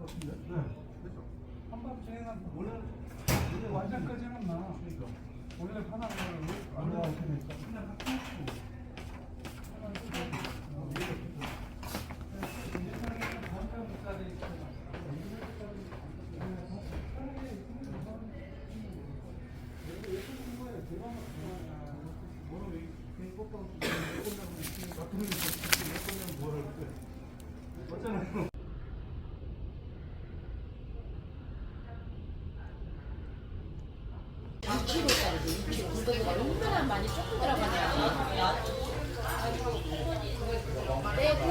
같은데? 네. 그죠? 한밤중에는 원래 완전까지는 나. 그러니까. 원래 하나를 안 원래 나왔으니까. 그냥 한 푼씩. 맞잖아요. 불고기가 얼마나 많이 조금 들어가냐. 빼고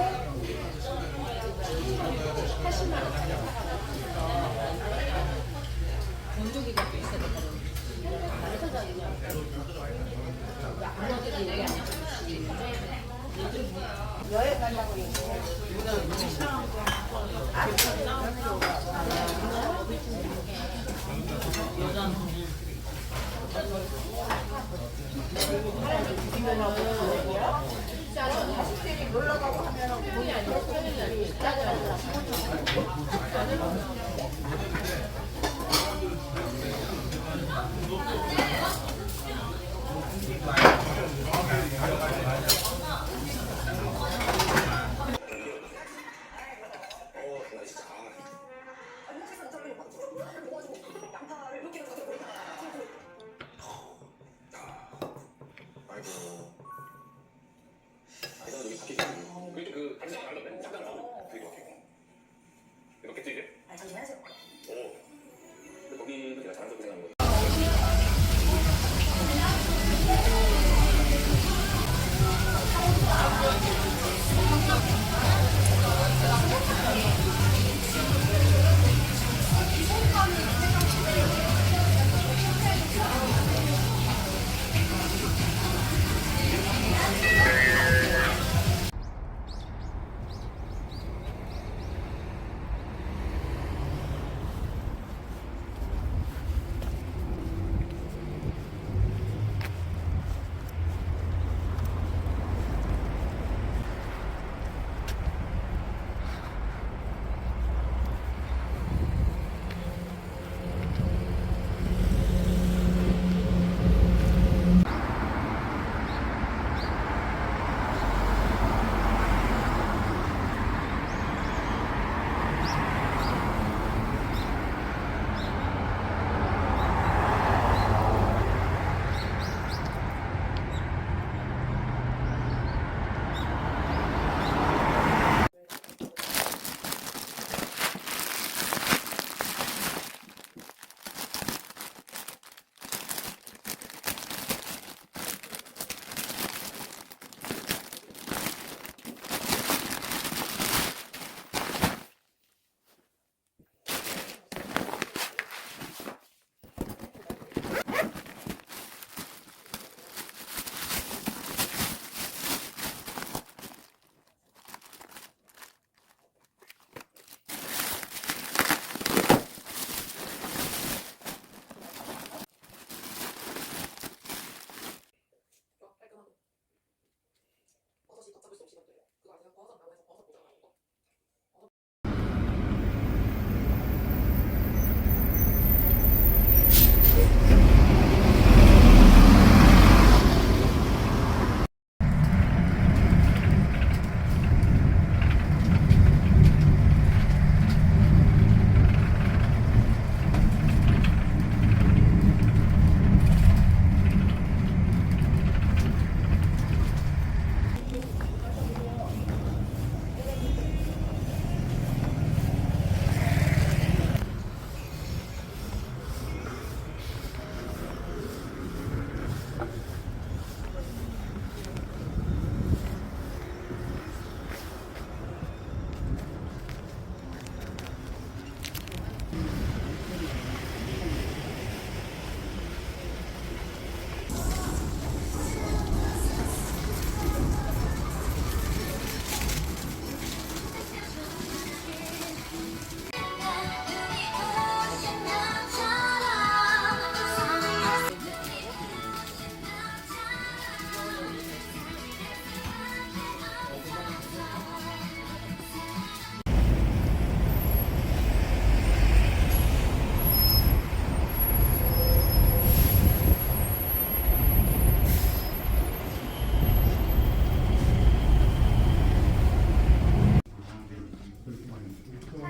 80만 원짜리 건조기가 또 있어야 되거든. 아무것도 얘기 안 했지. 여행 가려고 얘기해. 자식들이 놀러 가고 하면은 돈이 아니고 아이고. 일단 여기 밖에 있거든요. 그 당장 말로 잠깐 그게 어떻게?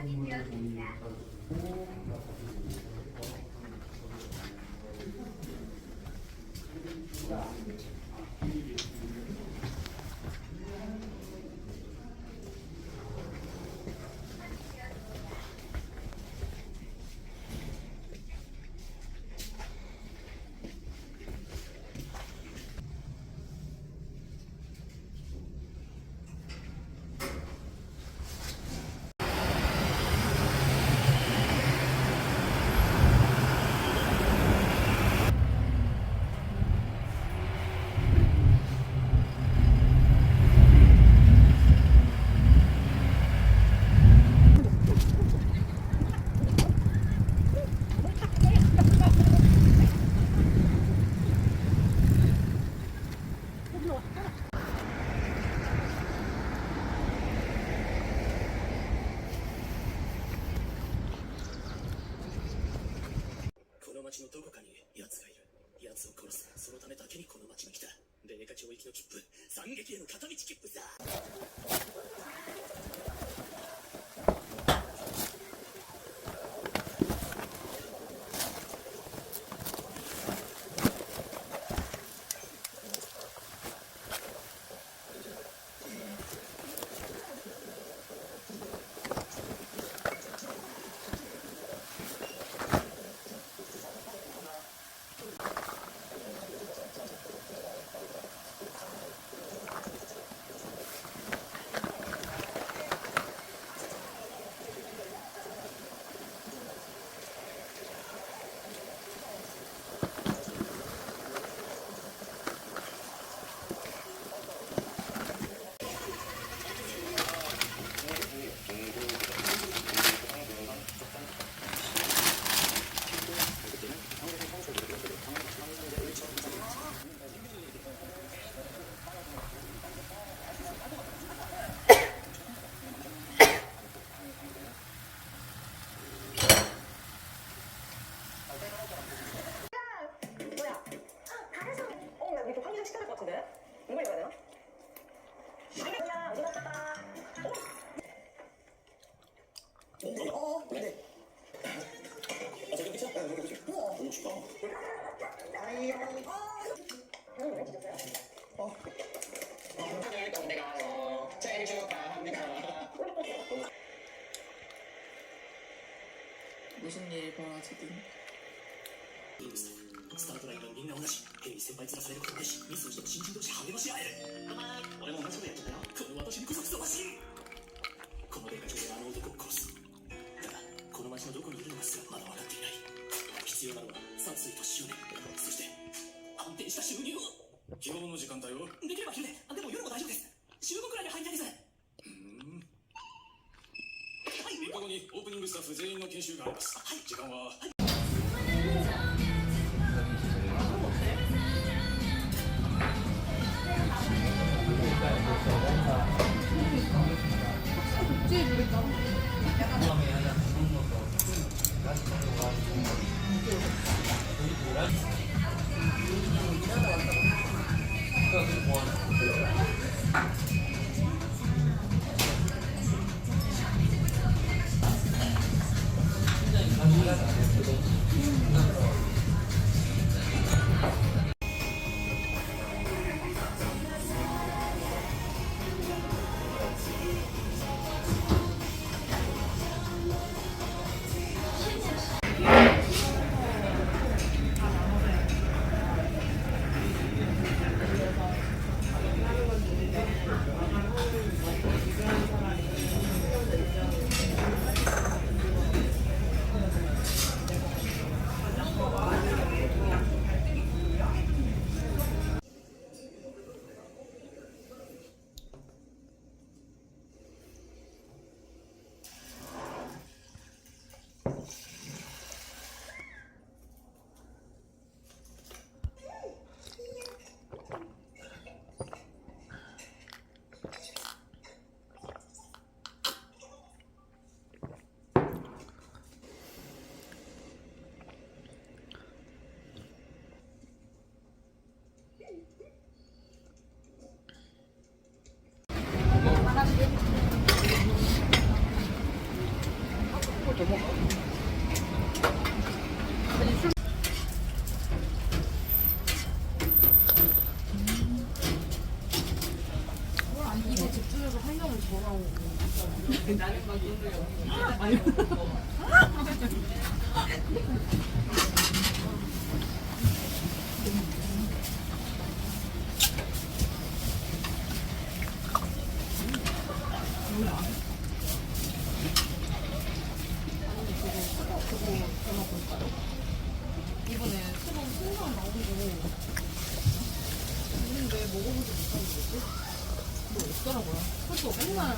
この町のどこかに奴がいる。奴を殺す。そのためだけにこの町に来た。レネカ町行きの切符、惨劇への片道切符さ。무슨 일이 벌어지든 スタートラインがみんな同じ。ヘイ先輩面されることないし、ミスをしても新人同士励まし合える。俺も同じことやってたよ。この私にこそふさわしい。この電化町であの男を殺す。だがこの町のどこにいるのかすらまだ分かっていない。必要なのは山水と執念、そして安定した収入。希望の時間帯をできれば昼で、でも夜も大丈夫です。週5くらいで入りたいです。はい、3日後にオープニングスタッフ全員の研修があります。はい、時間は더 먹어. 입에 집중해서 환경을 보라고. 나는 막 눈을 아니. 이번에 수능 순간 나오고 있는데 먹어보지 못하는 거지? 뭐 없더라고요. 그래서 맨날